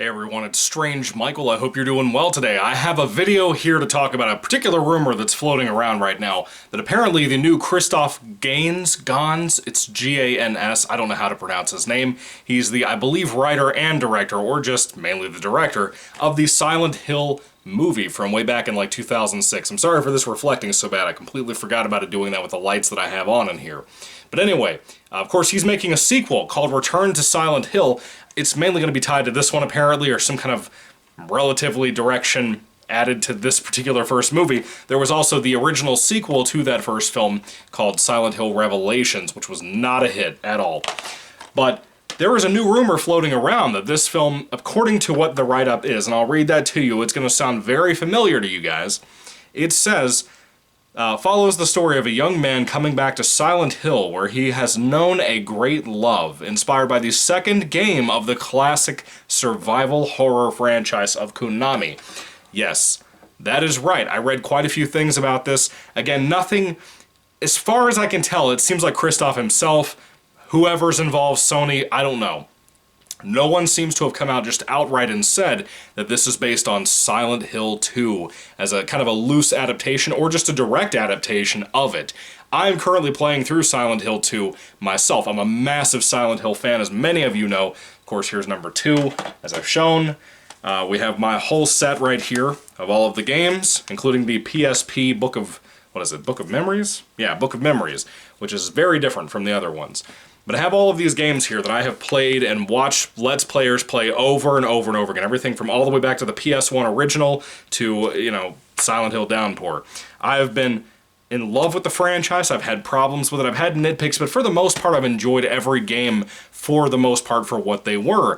Hey everyone, it's Strange Michael. I hope you're doing well today. I have a video here to talk about a particular rumor that's floating around right now, that apparently the new Christoph Gans, it's G-A-N-S, I don't know how to pronounce his name. He's the, I believe, writer and director, or just mainly the director, of the Silent Hill movie from way back in like 2006. I'm sorry for this reflecting so bad. I completely forgot about it doing that with the lights that I have on in here. But anyway, of course, he's making a sequel called Return to Silent Hill. It's mainly going to be tied to this one, apparently, or some kind of relatively direction added to this particular first movie. There was also the original sequel to that first film called Silent Hill Revelations, which was not a hit at all. But there is a new rumor floating around that this film, according to what the write-up is, and I'll read that to you, it's going to sound very familiar to you guys. It says, follows the story of a young man coming back to Silent Hill where he has known a great love, inspired by the second game of the classic survival horror franchise of Konami. Yes, that is right. I read quite a few things about this. Again, nothing, as far as I can tell, it seems like Christoph himself, whoever's involved, Sony, I don't know. No one seems to have come out just outright and said that this is based on Silent Hill 2 as a kind of a loose adaptation or just a direct adaptation of it. I'm currently playing through Silent Hill 2 myself. I'm a massive Silent Hill fan, as many of you know. Of course, here's number 2, as I've shown. We have my whole set right here of all of the games, including the PSP Book of, what is it, Book of Memories? Yeah, Book of Memories, which is very different from the other ones. But I have all of these games here that I have played and watched Let's Players play over and over and over again. Everything from all the way back to the PS1 original to, you know, Silent Hill Downpour. I have been in love with the franchise. I've had problems with it. I've had nitpicks, but for the most part, I've enjoyed every game for the most part for what they were.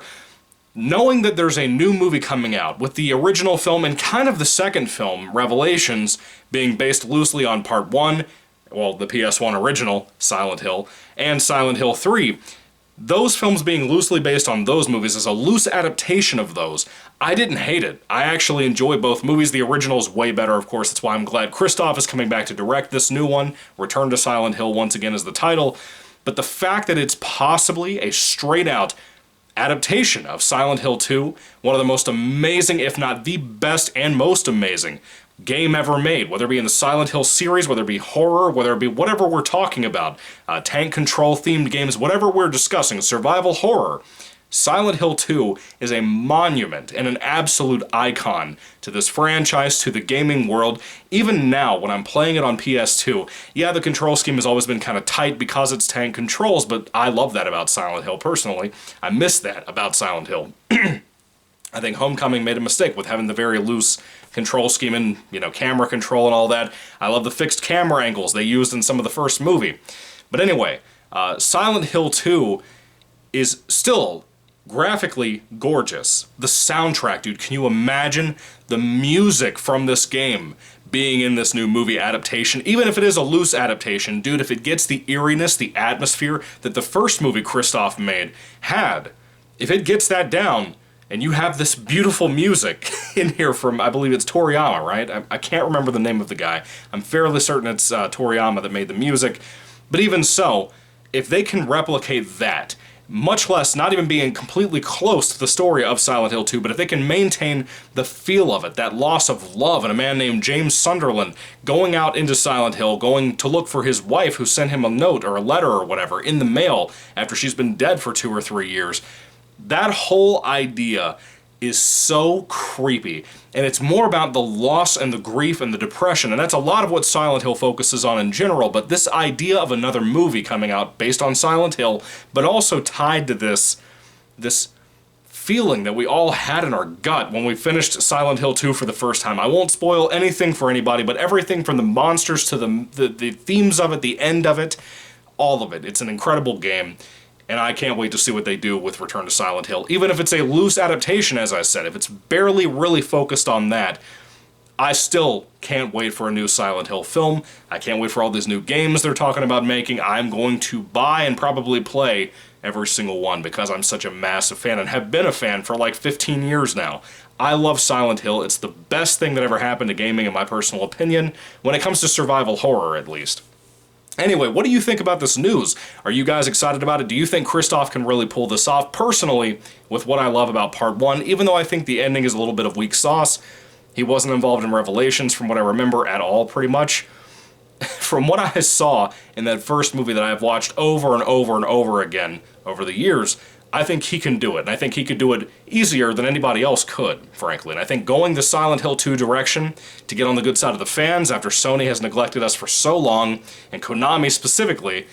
Knowing that there's a new movie coming out with the original film and kind of the second film, Revelations, being based loosely on Part 1, well, the PS1 original, Silent Hill, and Silent Hill 3. Those films being loosely based on those movies as a loose adaptation of those, I didn't hate it. I actually enjoy both movies. The original is way better, of course. That's why I'm glad Christoph is coming back to direct this new one. Return to Silent Hill, once again, is the title. But the fact that it's possibly a straight-out adaptation of Silent Hill 2, one of the most amazing, if not the best and most amazing game ever made, whether it be in the Silent Hill series, whether it be horror, whether it be whatever we're talking about, tank control themed games, whatever we're discussing, survival horror, Silent Hill 2 is a monument and an absolute icon to this franchise, to the gaming world. Even now, when I'm playing it on PS2, yeah, the control scheme has always been kind of tight because it's tank controls, but I love that about Silent Hill personally. I miss that about Silent Hill. I think Homecoming made a mistake with having the very loose control scheme and, you know, camera control and all that. I love the fixed camera angles they used in some of the first movie. But anyway, Silent Hill 2 is still graphically gorgeous. The soundtrack, dude, can you imagine the music from this game being in this new movie adaptation? Even if it is a loose adaptation, dude, if it gets the eeriness, the atmosphere that the first movie Christoph made had, if it gets that down, and you have this beautiful music in here from, I believe it's Toriyama, right? I can't remember the name of the guy. I'm fairly certain it's Toriyama that made the music. But even so, if they can replicate that, much less not even being completely close to the story of Silent Hill 2, but if they can maintain the feel of it, that loss of love, and a man named James Sunderland going out into Silent Hill, going to look for his wife who sent him a note or a letter or whatever in the mail after she's been dead for 2 or 3 years, that whole idea is so creepy, and it's more about the loss and the grief and the depression, and that's a lot of what Silent Hill focuses on in general, but this idea of another movie coming out based on Silent Hill, but also tied to this feeling that we all had in our gut when we finished Silent Hill 2 for the first time. I won't spoil anything for anybody, but everything from the monsters to the themes of it, the end of it, all of it. It's an incredible game. And I can't wait to see what they do with Return to Silent Hill. Even if it's a loose adaptation, as I said, if it's barely really focused on that, I still can't wait for a new Silent Hill film. I can't wait for all these new games they're talking about making. I'm going to buy and probably play every single one because I'm such a massive fan and have been a fan for like 15 years now. I love Silent Hill. It's the best thing that ever happened to gaming in my personal opinion, when it comes to survival horror at least. Anyway, what do you think about this news? Are you guys excited about it? Do you think Christoph can really pull this off? Personally, with what I love about Part 1, even though I think the ending is a little bit of weak sauce, he wasn't involved in Revelations from what I remember at all, pretty much. From what I saw in that first movie that I've watched over and over and over again over the years, I think he can do it, and I think he could do it easier than anybody else could, frankly. And I think going the Silent Hill 2 direction to get on the good side of the fans after Sony has neglected us for so long, and Konami specifically,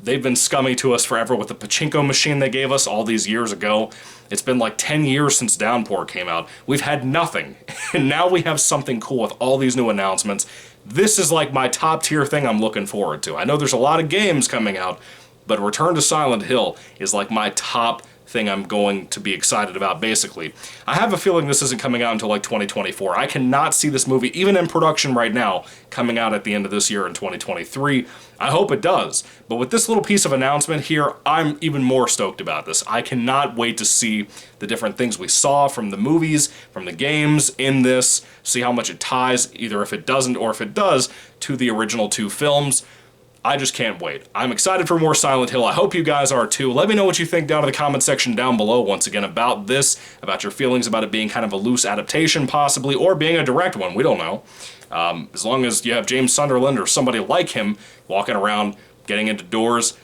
they've been scummy to us forever with the pachinko machine they gave us all these years ago. It's been like 10 years since Downpour came out. We've had nothing, and now we have something cool with all these new announcements. This is like my top tier thing I'm looking forward to. I know there's a lot of games coming out, but Return to Silent Hill is like my top thing I'm going to be excited about, basically. I have a feeling this isn't coming out until like 2024. I cannot see this movie, even in production right now, coming out at the end of this year in 2023. I hope it does. But with this little piece of announcement here, I'm even more stoked about this. I cannot wait to see the different things we saw from the movies, from the games in this, see how much it ties, either if it doesn't or if it does, to the original 2 films. I just can't wait. I'm excited for more Silent Hill. I hope you guys are too. Let me know what you think down in the comment section down below, once again, about this, about your feelings about it being kind of a loose adaptation, possibly, or being a direct one. We don't know. As long as you have James Sunderland or somebody like him walking around, getting into doors,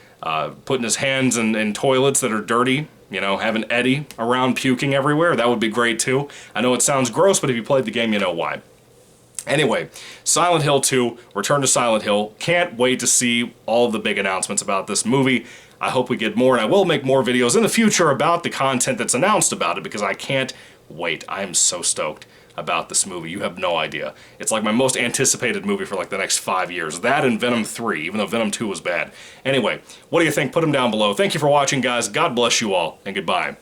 putting his hands in toilets that are dirty, you know, having Eddie around puking everywhere, that would be great too. I know it sounds gross, but if you played the game, you know why. Anyway, Silent Hill 2, Return to Silent Hill. Can't wait to see all of the big announcements about this movie. I hope we get more, and I will make more videos in the future about the content that's announced about it, because I can't wait. I am so stoked about this movie. You have no idea. It's like my most anticipated movie for like the next 5 years. That and Venom 3, even though Venom 2 was bad. Anyway, what do you think? Put them down below. Thank you for watching, guys. God bless you all, and goodbye.